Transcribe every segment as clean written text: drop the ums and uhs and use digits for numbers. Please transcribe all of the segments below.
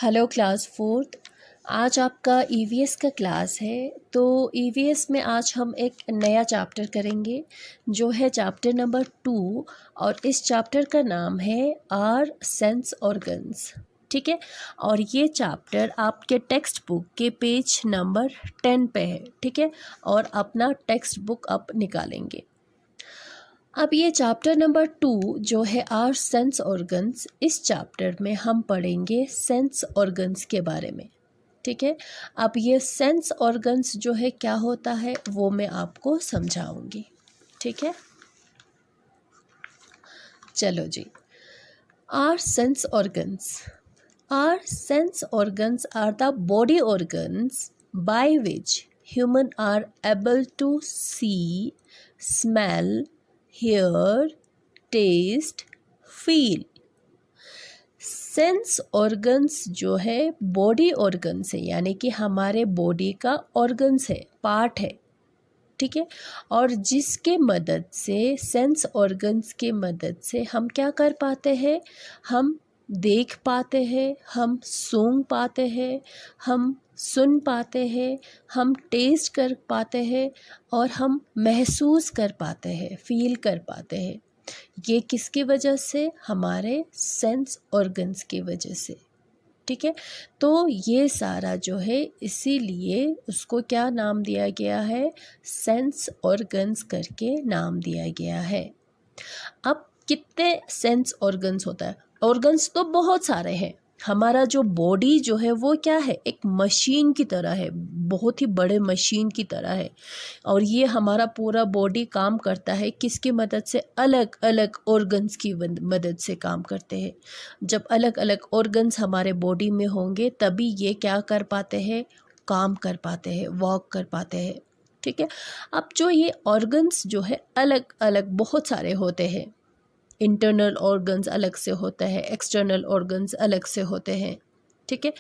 Hello class fourth. आज आपका EVS का क्लास है। तो ईवीएस में आज हम एक नया चैप्टर करेंगे जो है चैप्टर नंबर 2 और इस चैप्टर का नाम है आर सेंस ऑर्गन्स। ठीक है, और ये चैप्टर आपके टेक्स्ट बुक के पेज नंबर 10 पे है। ठीक है, और अपना टेक्स्ट बुक आप निकालेंगे। अब ये चैप्टर नंबर 2 जो है आर सेंस ऑर्गन्स, इस चैप्टर में हम पढ़ेंगे सेंस ऑर्गन्स के बारे में। ठीक है, अब ये सेंस ऑर्गन्स जो है क्या होता है वो मैं आपको समझाऊंगी। ठीक है, चलो जी। Our sense organs are the body organs by which humans are able to see, smell, hear, taste, feel। Sense organs जो है बॉडी ऑर्गन्स है, यानी कि हमारे बॉडी का ऑर्गन्स है, पार्ट है। ठीक है, और जिसके मदद से सेंस ऑर्गन्स के मदद से हम क्या कर पाते हैं, हम देख पाते हैं, हम सूंघ पाते हैं, हम सुन पाते हैं, हम टेस्ट कर पाते हैं और हम महसूस कर पाते हैं, फील कर पाते हैं। ये किसकी वजह से? हमारे सेंस ऑर्गन्स की वजह से। ठीक है, तो ये सारा जो है इसीलिए उसको क्या नाम दिया गया है? सेंस ऑर्गन्स करके नाम दिया गया है। अब कितने सेंस ऑर्गन्स होता है? ऑर्गन्स तो बहुत सारे हैं। हमारा जो बॉडी जो है वो क्या है? एक मशीन की तरह है, बहुत ही बड़े मशीन की तरह है। और ये हमारा पूरा बॉडी काम करता है किसकी मदद से? अलग अलग ऑर्गन्स की मदद से काम करते हैं। जब अलग अलग ऑर्गन्स हमारे बॉडी में होंगे तभी ये क्या कर पाते हैं? काम कर पाते हैं, वॉक कर पाते हैं। ठीक है, अब जो ये ऑर्गन्स जो है अलग अलग बहुत सारे होते हैं। इंटरनल ऑर्गन्स अलग से होता है, एक्सटर्नल ऑर्गन्स अलग से होते हैं। ठीक है,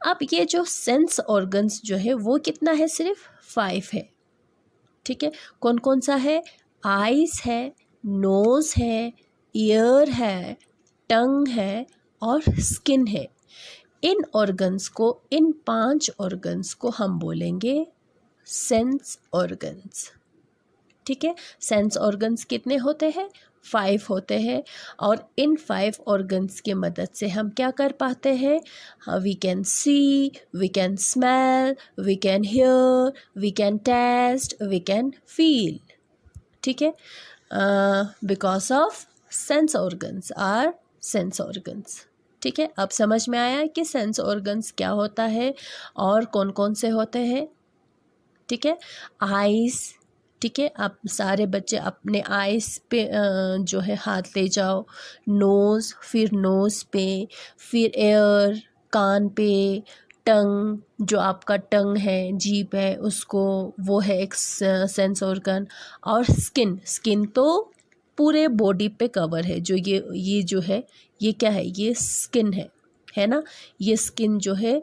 अब ये जो सेंस ऑर्गन्स जो है वो कितना है? सिर्फ 5 है। ठीक है, कौन कौन सा है? आइज़ है, नोज़ है, ईयर है, टंग है और स्किन है। इन ऑर्गन्स को, इन 5 ऑर्गन्स को हम बोलेंगे सेंस ऑर्गन्स। ठीक है, सेंस ऑर्गन्स कितने होते हैं? 5 होते हैं। और इन 5 ऑर्गन्स की मदद से हम क्या कर पाते हैं? We can see, we can smell, we can hear, we can taste, we can feel. ठीक है, because of sense organs our sense organs. ठीक है, अब समझ में आया कि सेंस ऑर्गन्स क्या होता है और कौन कौन से होते हैं। ठीक है, आइज़। ठीक है, आप सारे बच्चे अपने आइज़ पे जो है हाथ ले जाओ। नोज़, फिर नोज़ पे, फिर एयर, कान पे, टंग, जो आपका टंग है, जीभ है, उसको, वो है एक सेंस ऑर्गन। और स्किन, स्किन तो पूरे बॉडी पे कवर है। जो ये जो है ये क्या है? ये स्किन है ना। ये स्किन जो है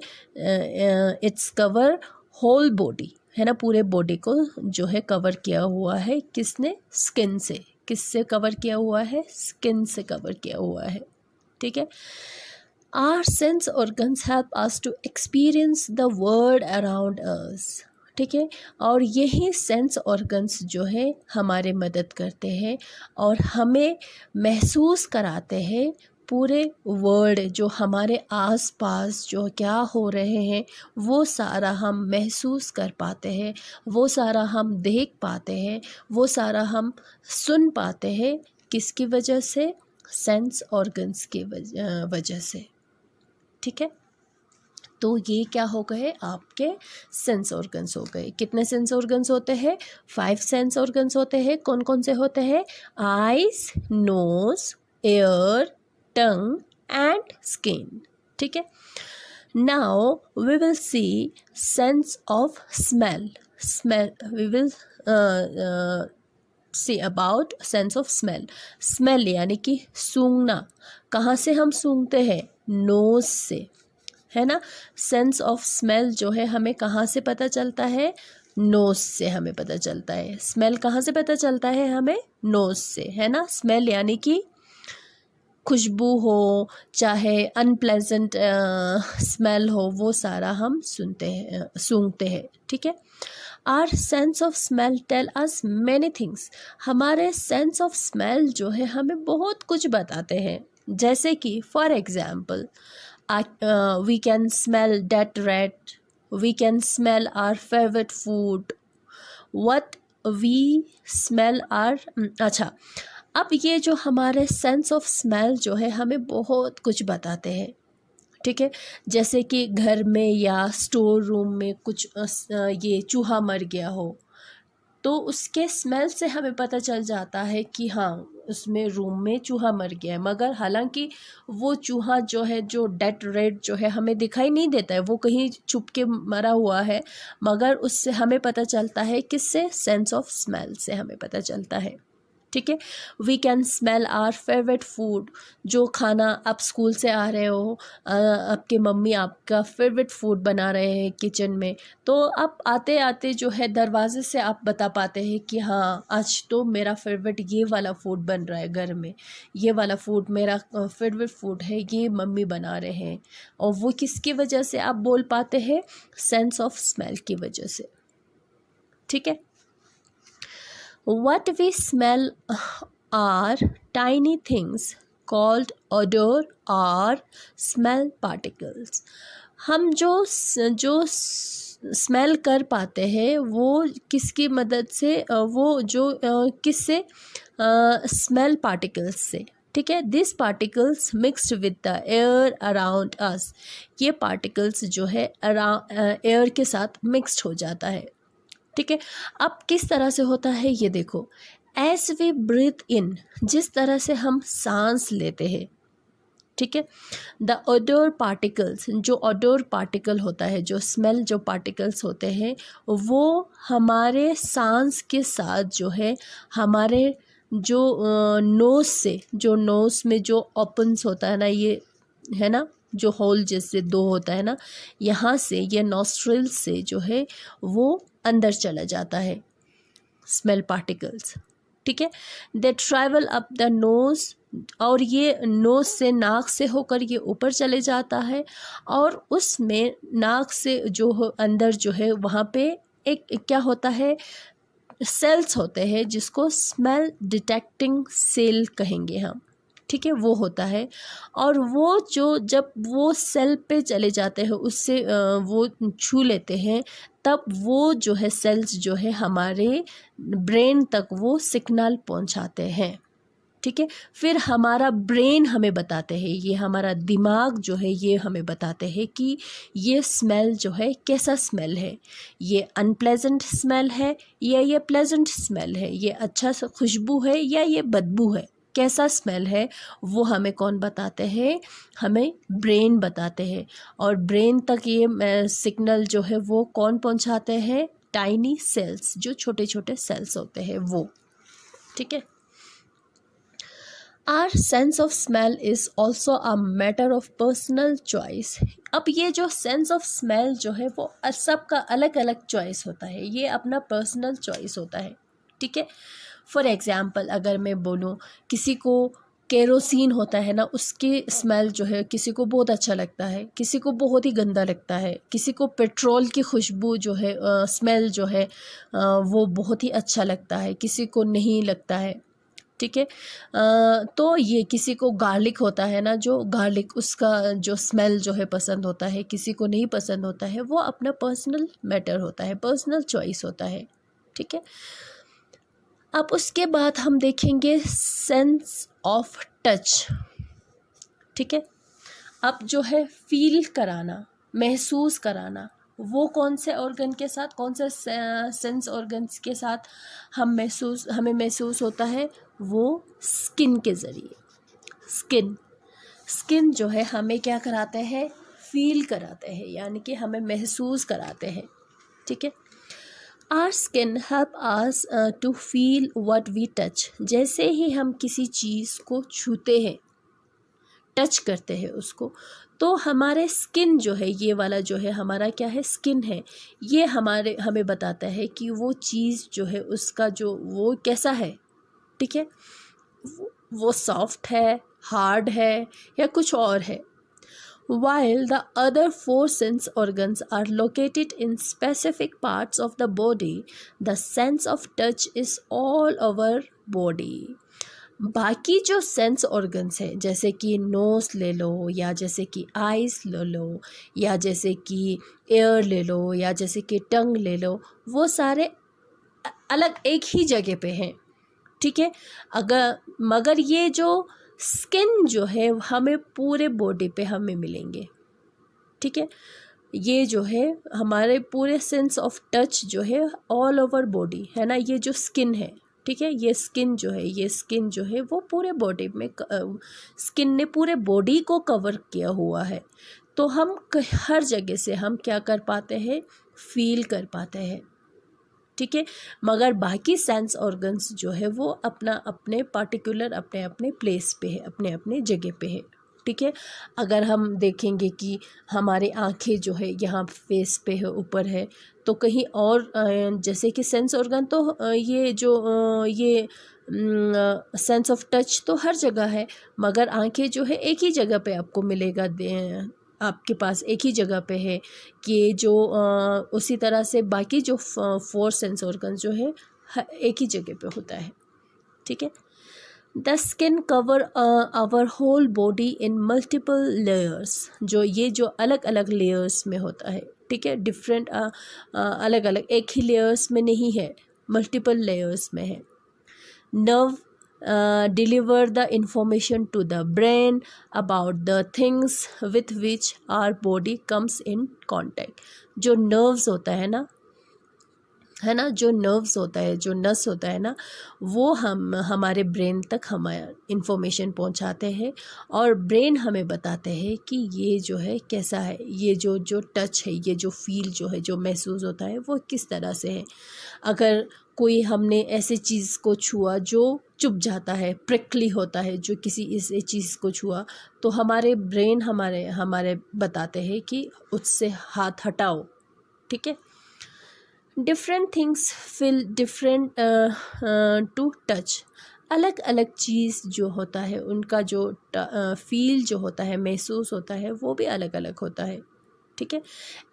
इट्स कवर होल बॉडी, है ना। पूरे बॉडी को जो है कवर किया हुआ है किसने? स्किन से। किससे कवर किया हुआ है? स्किन से कवर किया हुआ है। ठीक है, our sense organs help us to experience the world around us. ठीक है, और यही सेंस ऑर्गन्स जो है हमारे मदद करते हैं और हमें महसूस कराते हैं पूरे वर्ल्ड, जो हमारे आसपास जो क्या हो रहे हैं वो सारा हम महसूस कर पाते हैं, वो सारा हम देख पाते हैं, वो सारा हम सुन पाते हैं। किसकी वजह से? सेंस ऑर्गन्स की वजह से। ठीक है, तो ये क्या हो गए? आपके सेंस ऑर्गन्स हो गए। कितने सेंस ऑर्गन्स होते हैं? 5 सेंस ऑर्गन्स होते हैं। कौन कौन से होते हैं? Eyes, nose, ear, tongue and skin. ठीक है, now we will see sense of smell. We will see about sense of smell. Smell यानी कि सूंघना। कहाँ से हम सूंघते हैं? नोज से, है ना। सेंस ऑफ स्मेल जो है हमें कहाँ से पता चलता है? नोज से हमें पता चलता है। स्मेल कहाँ से पता चलता है हमें? नोज से, है ना। स्मेल यानी कि खुशबू हो, चाहे अनप्लेजेंट स्मेल हो, वो सारा हम सूंघते हैं, ठीक है। Our sense of smell tell us many things. हमारे सेंस ऑफ स्मेल जो है हमें बहुत कुछ बताते हैं, जैसे कि for example we can smell dead rat, we can smell our favourite food, what we smell are. अच्छा, अब ये जो हमारे सेंस ऑफ स्मेल जो है हमें बहुत कुछ बताते हैं, ठीक है। जैसे कि घर में या स्टोर रूम में कुछ ये चूहा मर गया हो, तो उसके स्मेल से हमें पता चल जाता है कि हाँ, उसमें रूम में चूहा मर गया है, मगर हालांकि वो चूहा जो है, जो डेड रेड जो है, हमें दिखाई नहीं देता है, वो कहीं छुप के मरा हुआ है, मगर उससे हमें पता चलता है, किससे? सेंस ऑफ स्मेल से हमें पता चलता है, ठीक है। We can smell our favourite food, जो खाना आप स्कूल से आ रहे हो, आपके मम्मी आपका फेवरेट फूड बना रहे हैं किचन में, तो आप आते आते जो है दरवाजे से आप बता पाते हैं कि हाँ, आज तो मेरा फेवरेट ये वाला फूड बन रहा है घर में, ये वाला फूड मेरा फेवरेट फूड है, ये मम्मी बना रहे हैं। और वो किसकी वजह से आप बोल पाते हैं? सेंस ऑफ स्मेल की वजह से, ठीक है। What we smell are tiny things called odor or smell particles. हम जो स्मेल कर पाते हैं वो किसकी मदद से? वो जो किससे? स्मेल पार्टिकल्स से, ठीक है। This particles mixed with the air around us. ये पार्टिकल्स जो है एयर के साथ मिक्सड हो जाता है, ठीक है। अब किस तरह से होता है ये देखो, एज वी ब्रीथ इन, जिस तरह से हम सांस लेते हैं, ठीक है, द ओडोर पार्टिकल्स, जो ओडोर पार्टिकल होता है, जो स्मेल जो पार्टिकल्स होते हैं, वो हमारे सांस के साथ जो है, हमारे जो नोज से, जो नोज में जो ओपन्स होता है ना, ये है ना, जो होल जैसे दो होता है ना, यहाँ से ये नॉस्ट्रिल से जो है वो अंदर चला जाता है स्मेल पार्टिकल्स, ठीक है। दे ट्रैवल अप द नोज, और ये नोज से, नाक से होकर ये ऊपर चले जाता है, और उसमें नाक से जो अंदर जो है वहाँ पे एक क्या होता है, सेल्स होते हैं, जिसको स्मेल डिटेक्टिंग सेल कहेंगे हम, ठीक है, वो होता है। और वो जो जब वो सेल पे चले जाते हैं, उससे वो छू लेते हैं, तब वो जो है सेल्स जो है हमारे ब्रेन तक वो सिग्नल पहुंचाते हैं, ठीक है। फिर हमारा ब्रेन हमें बताते हैं, ये हमारा दिमाग जो है ये हमें बताते हैं कि ये स्मेल जो है कैसा स्मेल है, ये अनप्लेजेंट स्मेल है या ये प्लेजेंट स्मेल है, ये अच्छा सा खुशबू है या ये बदबू है, कैसा स्मेल है, वो हमें कौन बताते हैं? हमें ब्रेन बताते हैं। और ब्रेन तक ये सिग्नल जो है वो कौन पहुंचाते हैं? टाइनी सेल्स, जो छोटे छोटे सेल्स होते हैं वो, ठीक है। Our sense of smell is also a matter of personal choice. अब ये जो सेंस ऑफ स्मेल जो है वो सबका अलग अलग चॉइस होता है, ये अपना पर्सनल चॉइस होता है, ठीक है। फॉर एग्ज़ाम्पल अगर मैं बोलूँ, किसी को केरोसिन होता है ना, उसकी स्मेल जो है किसी को बहुत अच्छा लगता है, किसी को बहुत ही गंदा लगता है, किसी को पेट्रोल की खुशबू जो है स्मेल जो है वो बहुत ही अच्छा लगता है, किसी को नहीं लगता है, ठीक है। तो ये किसी को गार्लिक होता है ना, जो गार्लिक उसका जो स्मेल जो है पसंद होता है, किसी को नहीं पसंद होता है, वो अपना पर्सनल मैटर होता है, पर्सनल चॉइस होता है, ठीक है। अब उसके बाद हम देखेंगे सेंस ऑफ टच, ठीक है। अब जो है फील कराना, महसूस कराना, वो कौन से ऑर्गन के साथ, कौन से सेंस ऑर्गन्स के साथ हमें महसूस होता है? वो स्किन के ज़रिए। स्किन जो है हमें क्या कराते हैं? फील कराते हैं, यानी कि हमें महसूस कराते हैं, ठीक है। Our skin help us to feel what we touch. जैसे ही हम किसी चीज़ को छूते हैं, टच करते हैं उसको, तो हमारे स्किन जो है, ये वाला जो है हमारा क्या है? स्किन है, ये हमें बताता है कि वो चीज़ जो है उसका जो वो कैसा है, ठीक है। वो सॉफ्ट है हार्ड है या कुछ और है। While the other four sense organs are located in specific parts of the body, the sense of touch is all over body. बाकी जो सेंस ऑर्गन्स है, जैसे कि नोज़ ले लो, या जैसे कि आइज़ ले लो, या जैसे कि एयर ले लो, या जैसे कि टंग ले लो, वो सारे अलग एक ही जगह पे हैं, ठीक है। मगर ये जो स्किन जो है हमें पूरे बॉडी पे हमें मिलेंगे, ठीक है। ये जो है हमारे पूरे सेंस ऑफ टच जो है ऑल ओवर बॉडी है ना, ये जो स्किन है, ठीक है। ये स्किन जो है वो पूरे बॉडी में स्किन ने पूरे बॉडी को कवर किया हुआ है, तो हम हर जगह से हम क्या कर पाते हैं, फील कर पाते हैं, ठीक है। मगर बाकी सेंस ऑर्गन्स जो है वो अपना अपने पार्टिकुलर अपने अपने प्लेस पे है, अपने अपने जगह पे है, ठीक है। अगर हम देखेंगे कि हमारे आँखें जो है यहाँ फेस पे है, ऊपर है, तो कहीं और जैसे कि सेंस ऑर्गन तो ये जो ये सेंस ऑफ टच तो हर जगह है, मगर आँखें जो है एक ही जगह पे आपको मिलेगा, आपके पास एक ही जगह पे है कि जो उसी तरह से बाकी जो फोर सेंस ऑर्गन जो है एक ही जगह पे होता है, ठीक है। The skin cover our whole body in multiple layers, जो अलग अलग लेयर्स में होता है, ठीक है। डिफरेंट अलग अलग, एक ही लेयर्स में नहीं है, मल्टीपल लेयर्स में है। Nerve deliver the information to the brain about the things with which our body comes in contact. जो नर्व्स होता है ना, जो नर्व्स होता है, जो नस होता है ना, वो हमारे ब्रेन तक हमारा इन्फॉर्मेशन पहुंचाते हैं, और ब्रेन हमें बताते हैं कि ये जो है कैसा है, ये जो टच है, ये जो फील जो है, जो महसूस होता है वो किस तरह से है। अगर कोई हमने ऐसे चीज़ को छुआ जो चुभ जाता है, प्रिकली होता है, जो किसी इस चीज़ को छुआ, तो हमारे ब्रेन हमारे बताते हैं कि उससे हाथ हटाओ, ठीक है। Different things feel different to touch, अलग अलग चीज़ जो होता है उनका जो फील जो होता है, महसूस होता है, वो भी अलग अलग होता है, ठीक है।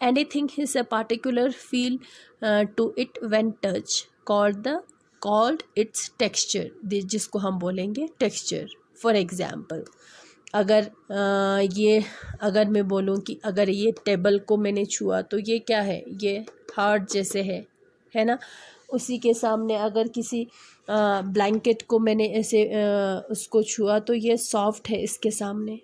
Anything is a particular feel to it when touch called its texture, जिसको हम बोलेंगे टेक्सचर। फॉर एग्जाम्पल, अगर मैं बोलूँ कि अगर ये टेबल को मैंने छुआ तो ये क्या है, ये हार्ड जैसे है ना। उसी के सामने अगर किसी ब्लैंकेट को मैंने ऐसे उसको छुआ तो ये सॉफ्ट है इसके सामने,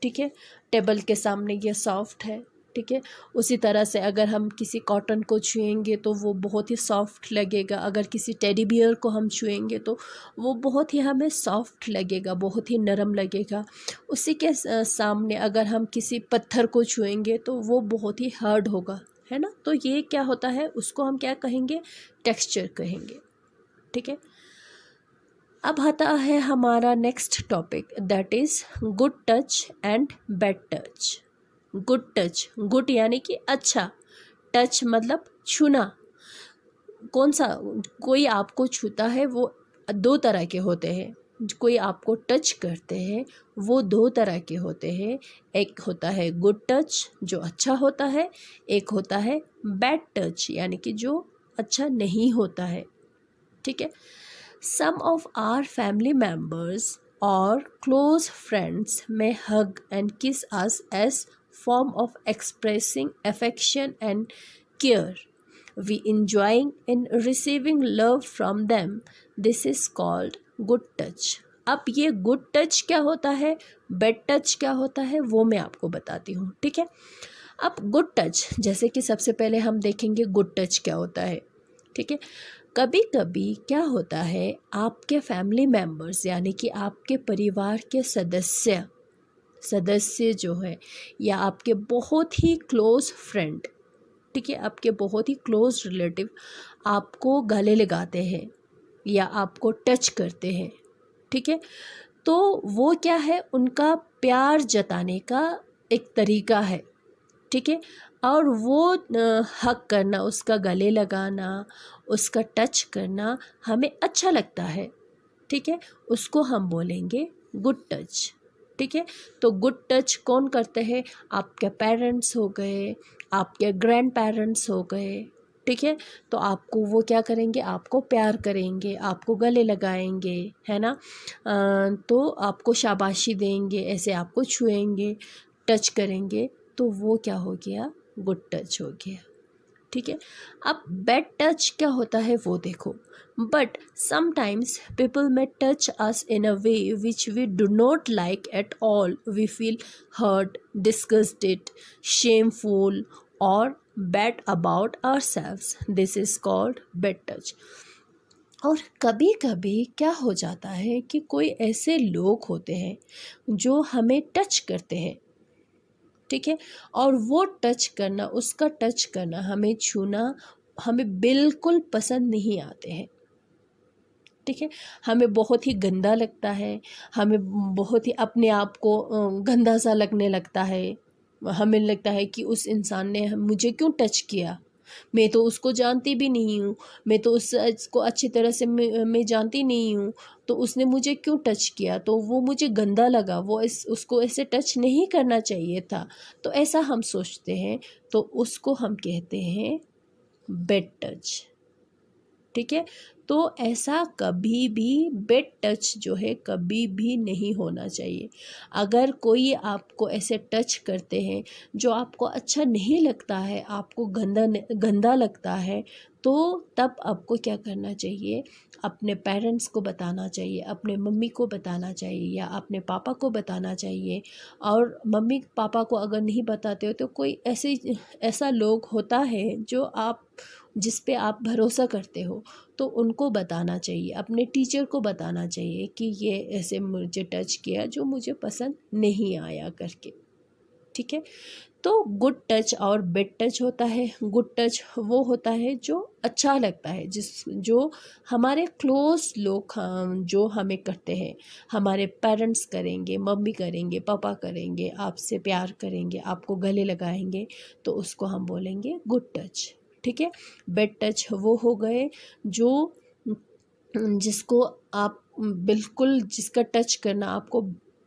ठीक है। टेबल के सामने ये सॉफ्ट है, ठीक है। उसी तरह से अगर हम किसी कॉटन को छुएंगे तो वो बहुत ही सॉफ्ट लगेगा, अगर किसी टेडी बियर को हम छुएंगे तो वो बहुत ही हमें सॉफ्ट लगेगा, बहुत ही नरम लगेगा। उसी के सामने अगर हम किसी पत्थर को छुएंगे तो वो बहुत ही हार्ड होगा, है ना। तो ये क्या होता है, उसको हम क्या कहेंगे, टेक्सचर कहेंगे, ठीक है। अब आता है हमारा next topic, that is good touch and bad touch. Good touch, good यानी कि अच्छा, टच मतलब छूना। कौन सा, कोई आपको छूता है वो दो तरह के होते हैं, कोई आपको टच करते हैं वो दो तरह के होते हैं। एक होता है गुड टच जो अच्छा होता है, एक होता है बैड टच यानी कि जो अच्छा नहीं होता है, ठीक है। Some of our family members और close friends may hug and kiss us as form of expressing affection and care. We enjoying in receiving love from them. This is called good touch. अब ये good touch क्या होता है, bad touch क्या होता है, वो मैं आपको बताती हूँ, ठीक है। अब गुड टच, जैसे कि सबसे पहले हम देखेंगे गुड टच क्या होता है, ठीक है। कभी कभी क्या होता है, आपके फैमिली मेम्बर्स यानी कि आपके परिवार के सदस्य जो है, या आपके बहुत ही क्लोज़ फ्रेंड, ठीक है, आपके बहुत ही क्लोज़ रिलेटिव आपको गले लगाते हैं या आपको टच करते हैं, ठीक है। तो वो क्या है, उनका प्यार जताने का एक तरीका है, ठीक है। और वो हक करना, उसका गले लगाना, उसका टच करना हमें अच्छा लगता है, ठीक है। उसको हम बोलेंगे गुड टच, ठीक है। तो गुड टच कौन करते हैं? आपके पेरेंट्स हो गए, आपके ग्रैंड पेरेंट्स हो गए, ठीक है। तो आपको वो क्या करेंगे? आपको प्यार करेंगे, आपको गले लगाएंगे, है ना। तो आपको शाबाशी देंगे, ऐसे आपको छुएंगे, टच करेंगे, तो वो क्या हो गया? गुड टच हो गया, ठीक है। अब बैड टच क्या होता है वो देखो। But sometimes people may touch us in a way which we do not like at all. We feel hurt, disgusted, shameful और bad about ourselves. This is called bad touch. और कभी कभी क्या हो जाता है कि कोई ऐसे लोग होते हैं जो हमें टच करते हैं, ठीक है। और वो टच करना, उसका टच करना, हमें छूना हमें बिल्कुल पसंद नहीं आते हैं, ठीक है। हमें बहुत ही गंदा लगता है, हमें बहुत ही अपने आप को गंदा सा लगने लगता है। हमें लगता है कि उस इंसान ने मुझे क्यों टच किया, मैं तो उसको जानती भी नहीं हूँ, मैं तो उसको अच्छी तरह से मैं जानती नहीं हूँ, तो उसने मुझे क्यों टच किया, तो वो मुझे गंदा लगा, वो उसको ऐसे टच नहीं करना चाहिए था। तो ऐसा हम सोचते हैं, तो उसको हम कहते हैं बैड टच, ठीक है। तो ऐसा कभी भी बैड टच जो है कभी भी नहीं होना चाहिए। अगर कोई आपको ऐसे टच करते हैं जो आपको अच्छा नहीं लगता है, आपको गंदा लगता है, तो तब आपको क्या करना चाहिए? अपने पेरेंट्स को बताना चाहिए, अपने मम्मी को बताना चाहिए या अपने पापा को बताना चाहिए। और मम्मी पापा को अगर नहीं बताते हो तो कोई ऐसा लोग होता है जो जिस पे आप भरोसा करते हो, तो उनको बताना चाहिए, अपने टीचर को बताना चाहिए कि ये ऐसे मुझे टच किया जो मुझे पसंद नहीं आया करके, ठीक है। तो गुड टच और बैड टच होता है। गुड टच वो होता है जो अच्छा लगता है, जो हमारे क्लोज लोग जो हमें करते हैं, हमारे पेरेंट्स करेंगे, मम्मी करेंगे, पापा करेंगे, आपसे प्यार करेंगे, आपको गले लगाएंगे, तो उसको हम बोलेंगे गुड टच, ठीक है। बैड टच वो हो गए जो जिसको आप बिल्कुल, जिसका टच करना आपको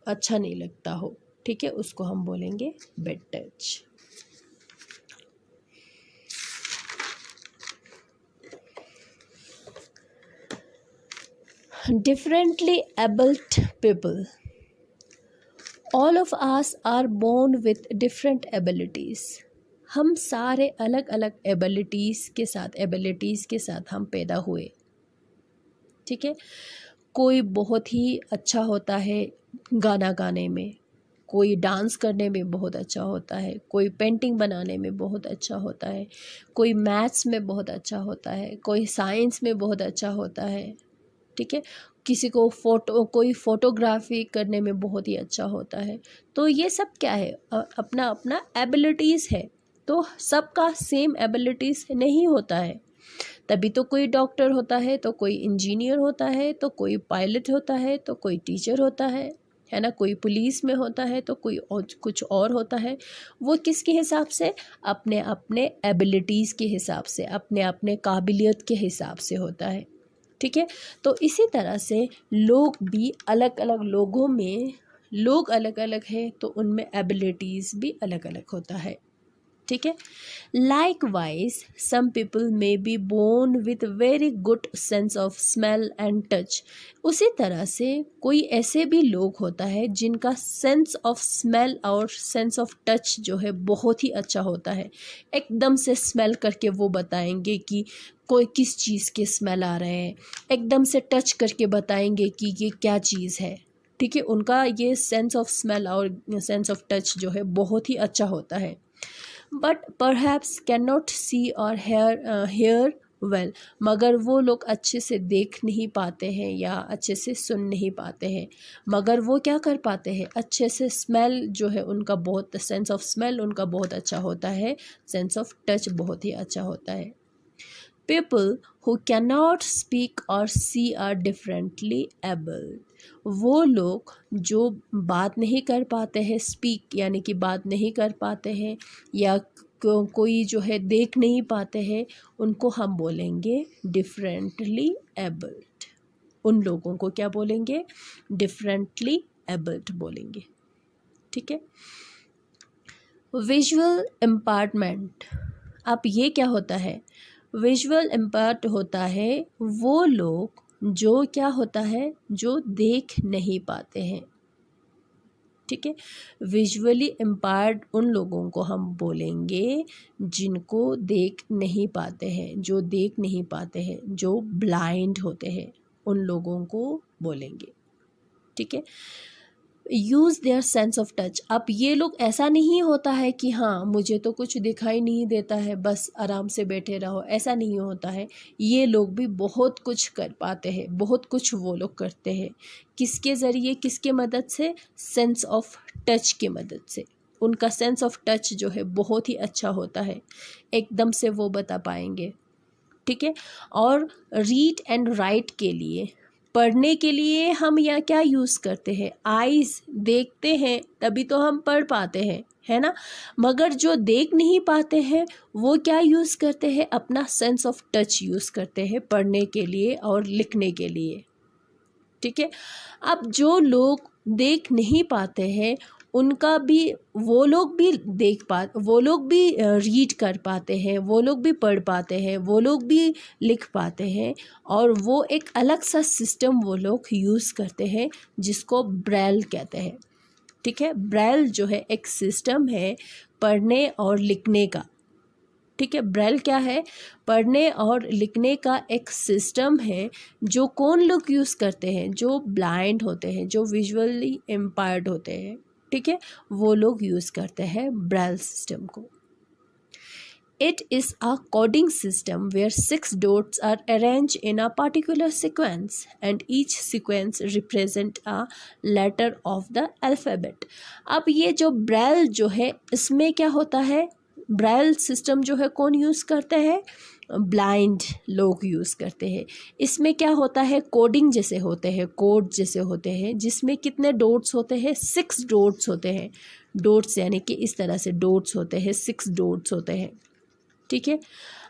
अच्छा नहीं लगता हो, ठीक है, उसको हम बोलेंगे bad touch. Differently abled people. All of us are born with different abilities. हम सारे अलग अलग एबिलिटीज़ के साथ हम पैदा हुए, ठीक है। कोई बहुत ही अच्छा होता है गाना गाने में, कोई डांस करने में बहुत अच्छा होता है, कोई पेंटिंग बनाने में बहुत अच्छा होता है, कोई मैथ्स में बहुत अच्छा होता है, कोई साइंस में बहुत अच्छा होता है, ठीक है। किसी को कोई फोटोग्राफी करने में बहुत ही अच्छा होता है। तो ये सब क्या है? अपना अपना एबिलिटीज़ है। तो सबका सेम एबिलिटीज़ नहीं होता है। तभी तो कोई डॉक्टर होता है, तो कोई इंजीनियर होता है, तो कोई पायलट होता है, तो कोई टीचर होता है ना। कोई पुलिस में होता है, तो कोई और कुछ और होता है। वो किसके हिसाब से? अपने अपने एबिलिटीज़ के हिसाब से, अपने अपने काबिलियत के हिसाब से होता है, ठीक है। तो इसी तरह से लोग भी अलग अलग, लोगों में लोग अलग अलग है, तो उनमें एबिलिटीज़ भी अलग अलग होता है, ठीक है। Likewise some people may be born with very good sense of smell and touch. उसी तरह से कोई ऐसे भी लोग होता है जिनका सेंस ऑफ स्मेल और सेंस ऑफ टच जो है बहुत ही अच्छा होता है। एकदम से स्मेल करके वो बताएंगे कि कोई किस चीज़ के स्मेल आ रहे हैं, एकदम से टच करके बताएंगे कि ये क्या चीज़ है, ठीक है। उनका ये सेंस ऑफ स्मेल और सेंस ऑफ टच जो है बहुत ही अच्छा होता है। बट परहैप्स कैन नॉट सी और हेयर वेल। मगर वो लोग अच्छे से देख नहीं पाते हैं या अच्छे से सुन नहीं पाते हैं, मगर वो क्या कर पाते हैं? अच्छे से स्मेल जो है उनका बहुत, सेंस ऑफ स्मेल उनका बहुत अच्छा होता है, सेंस ऑफ टच बहुत ही अच्छा होता है। People who cannot speak or see are differently abled. वो लोग जो बात नहीं कर पाते हैं, स्पीक यानी कि बात नहीं कर पाते हैं, या कोई जो है देख नहीं पाते हैं, उनको हम बोलेंगे डिफरेंटली एबल्ड। उन लोगों को क्या बोलेंगे? डिफरेंटली एबल्ड बोलेंगे, ठीक है। विजुअल इम्पार्टमेंट, अब ये क्या होता है? विजुअल इम्पार्ट होता है वो लोग जो क्या होता है, जो देख नहीं पाते हैं, ठीक है। विजुअली इम्पायर्ड उन लोगों को हम बोलेंगे जिनको देख नहीं पाते हैं, जो देख नहीं पाते हैं, जो ब्लाइंड होते हैं, उन लोगों को बोलेंगे, ठीक है। Use their sense of touch, अब ये लोग ऐसा नहीं होता है कि हाँ मुझे तो कुछ दिखाई नहीं देता है बस आराम से बैठे रहो, ऐसा नहीं होता है। ये लोग भी बहुत कुछ कर पाते हैं, बहुत कुछ वो लोग करते हैं। किसके ज़रिए, किसके मदद से? सेंस ऑफ टच की मदद से। उनका सेंस ऑफ टच जो है बहुत ही अच्छा होता है, एकदम से वो बता पाएंगे, ठीक है। और रीड एंड राइट के लिए, पढ़ने के लिए हम यहाँ क्या यूज़ करते हैं? आइज़, देखते हैं तभी तो हम पढ़ पाते हैं, है ना। मगर जो देख नहीं पाते हैं वो क्या यूज़ करते हैं? अपना सेंस ऑफ टच यूज़ करते हैं पढ़ने के लिए और लिखने के लिए, ठीक है। अब जो लोग देख नहीं पाते हैं उनका भी, वो लोग भी वो लोग भी रीड कर पाते हैं, वो लोग भी पढ़ पाते हैं, वो लोग भी लिख पाते हैं, और वो एक अलग सा सिस्टम वो लोग यूज़ करते हैं जिसको ब्रेल कहते हैं, ठीक है। ब्रेल जो है एक सिस्टम है पढ़ने और लिखने का, ठीक है। ब्रेल क्या है? पढ़ने और लिखने का एक सिस्टम है जो कौन लोग यूज़ करते हैं? जो ब्लाइंड होते हैं, जो विजुअली इम्पायर्ड होते हैं, ठीक है, वो लोग यूज़ करते हैं ब्रेल सिस्टम को। It is a coding system where 6 dots are arranged in a particular sequence and each sequence represent a letter of the alphabet. अब ये जो ब्रेल जो है इसमें क्या होता है? ब्रेल सिस्टम जो है कौन यूज़ करते हैं? ब्लाइंड लोग यूज़ करते हैं। इसमें क्या होता है? कोडिंग जैसे होते हैं, कोड जैसे होते हैं, जिसमें कितने डॉट्स होते हैं? 6 डॉट्स होते हैं। डॉट्स यानी कि इस तरह से डॉट्स होते हैं, 6 डॉट्स होते हैं, ठीक है।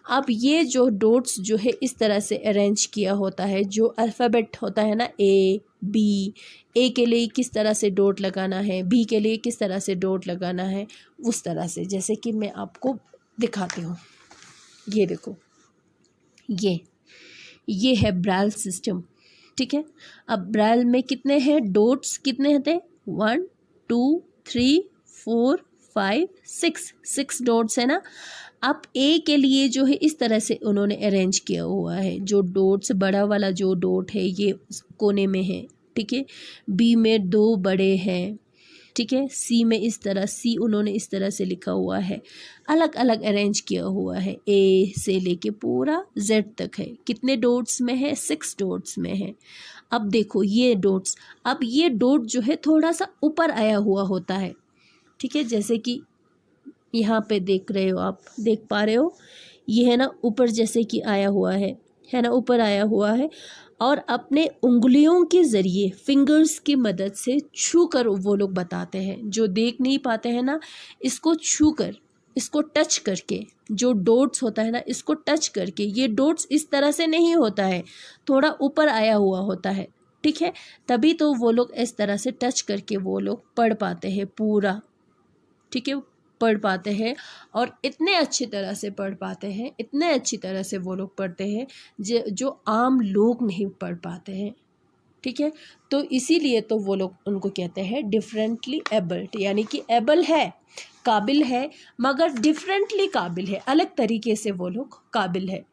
अब ये जो डॉट्स जो है इस तरह से अरेंज किया होता है, जो अल्फ़ाबेट होता है ना, ए बी, ए के लिए किस तरह से डॉट लगाना है, बी के लिए किस तरह से डॉट लगाना है, उस तरह से, जैसे कि मैं आपको दिखाती हूँ। ये देखो, ये है ब्रेल सिस्टम, ठीक है। अब ब्रेल में कितने हैं डॉट्स? कितने होते हैं? 1 2 3 4 5 6 डॉट्स है ना। अब ए के लिए जो है इस तरह से उन्होंने अरेंज किया हुआ है, जो डॉट्स, बड़ा वाला जो डॉट है ये कोने में है, ठीक है। बी में 2 बड़े हैं, ठीक है। सी में इस तरह, सी उन्होंने इस तरह से लिखा हुआ है, अलग अलग अरेंज किया हुआ है। ए से लेके पूरा जेड तक है। कितने डॉट्स में है? 6 डॉट्स में है। अब देखो ये डॉट्स, अब ये डॉट जो है थोड़ा सा ऊपर आया हुआ होता है, ठीक है। जैसे कि यहाँ पे देख रहे हो आप, देख पा रहे हो, ये है ना ऊपर जैसे कि आया हुआ है ना, ऊपर आया हुआ है। और अपने उंगलियों के ज़रिए, फिंगर्स की मदद से छू कर वो लोग बताते हैं। जो देख नहीं पाते हैं ना, इसको छू कर, इसको टच करके, जो डॉट्स होता है ना, इसको टच करके, ये डॉट्स इस तरह से नहीं होता है, थोड़ा ऊपर आया हुआ होता है, ठीक है। तभी तो वो लोग इस तरह से टच करके वो लोग पढ़ पाते हैं पूरा, ठीक है, पढ़ पाते हैं। और इतने अच्छी तरह से पढ़ पाते हैं, इतने अच्छी तरह से वो लोग पढ़ते हैं जो आम लोग नहीं पढ़ पाते हैं, ठीक है। तो इसीलिए तो वो लोग उनको कहते हैं डिफरेंटली एबल्ड, यानी कि एबल है, काबिल है, मगर डिफरेंटली काबिल है, अलग तरीके से वो लोग काबिल है,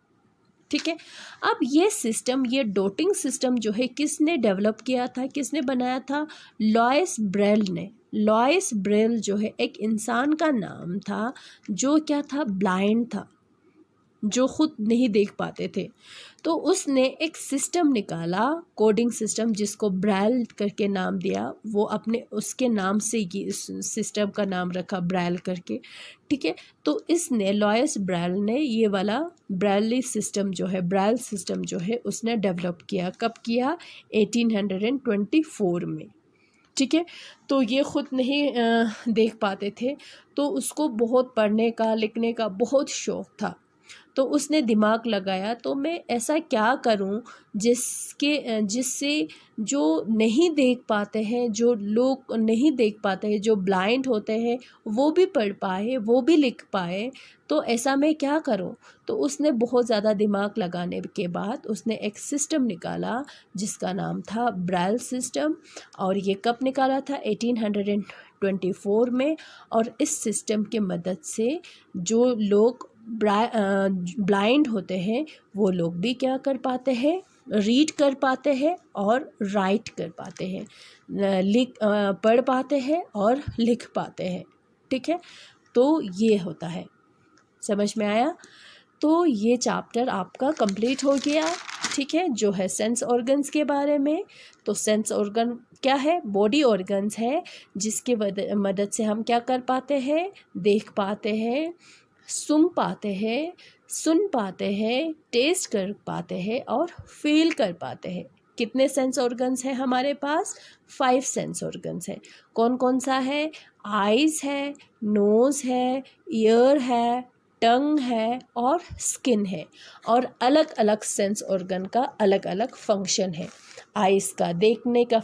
ठीक है। अब ये सिस्टम, ये डॉटिंग सिस्टम जो है किसने डेवलप किया था, किसने बनाया था? लॉयस ब्रेल ने। लॉयस ब्रेल जो है एक इंसान का नाम था जो क्या था? ब्लाइंड था, जो खुद नहीं देख पाते थे। तो उसने एक सिस्टम निकाला, कोडिंग सिस्टम, जिसको ब्रेल करके नाम दिया। वो अपने उसके नाम से ये इस सिस्टम का नाम रखा, ब्रेल करके, ठीक है। तो इसने, लॉयस ब्रेल ने ये वाला ब्रेली सिस्टम जो है, ब्रेल सिस्टम जो है, उसने डेवलप किया। कब किया? 1824 में, ठीक है। तो ये ख़ुद नहीं देख पाते थे, तो उसको बहुत पढ़ने का, लिखने का बहुत शौक़ था। तो उसने दिमाग लगाया तो मैं ऐसा क्या करूं जिससे जो नहीं देख पाते हैं, जो लोग नहीं देख पाते हैं, जो ब्लाइंड होते हैं, वो भी पढ़ पाए, वो भी लिख पाए। तो ऐसा मैं क्या करूं? तो उसने बहुत ज़्यादा दिमाग लगाने के बाद उसने एक सिस्टम निकाला जिसका नाम था ब्राइल सिस्टम। और ये कब निकाला था? 1824 में। और इस सिस्टम की मदद से जो लोग ब्लाइंड होते हैं वो लोग भी क्या कर पाते हैं? रीड कर पाते हैं और राइट कर पाते हैं, पढ़ पाते हैं और लिख पाते हैं। ठीक है, तो ये होता है। समझ में आया? तो ये चैप्टर आपका कंप्लीट हो गया। ठीक है, जो है सेंस ऑर्गन्स के बारे में। तो सेंस ऑर्गन क्या है? बॉडी ऑर्गन्स है जिसके मदद से हम क्या कर पाते हैं? देख पाते हैं, सुन पाते हैं, सुन पाते हैं, टेस्ट कर पाते हैं और फील कर पाते हैं। कितने सेंस ऑर्गन्स हैं हमारे पास? 5 सेंस ऑर्गन्स है। कौन कौन सा है? आइज़ है, नोज़ है, ईयर है, टंग है और स्किन है। और अलग अलग सेंस ऑर्गन का अलग अलग फंक्शन है। आइज़ का देखने का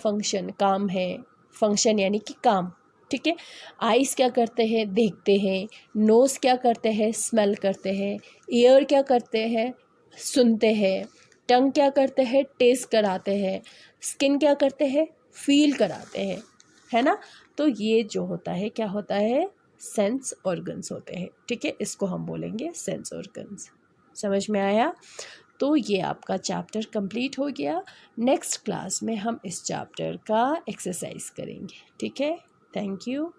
काम है, फंक्शन यानी कि काम। ठीक है, आइज़ क्या करते हैं? देखते हैं। नोज़ क्या करते हैं? स्मेल करते हैं। ईयर क्या करते हैं? सुनते हैं। टंग क्या करते हैं? टेस्ट कराते हैं। स्किन क्या करते हैं? फील कराते हैं, है ना? तो ये जो होता है क्या होता है? सेंस ऑर्गन्स होते हैं। ठीक है, इसको हम बोलेंगे सेंस ऑर्गन्स। समझ में आया? तो ये आपका चैप्टर कंप्लीट हो गया। नेक्स्ट क्लास में हम इस चैप्टर का एक्सरसाइज करेंगे। ठीक है, थैंक यू।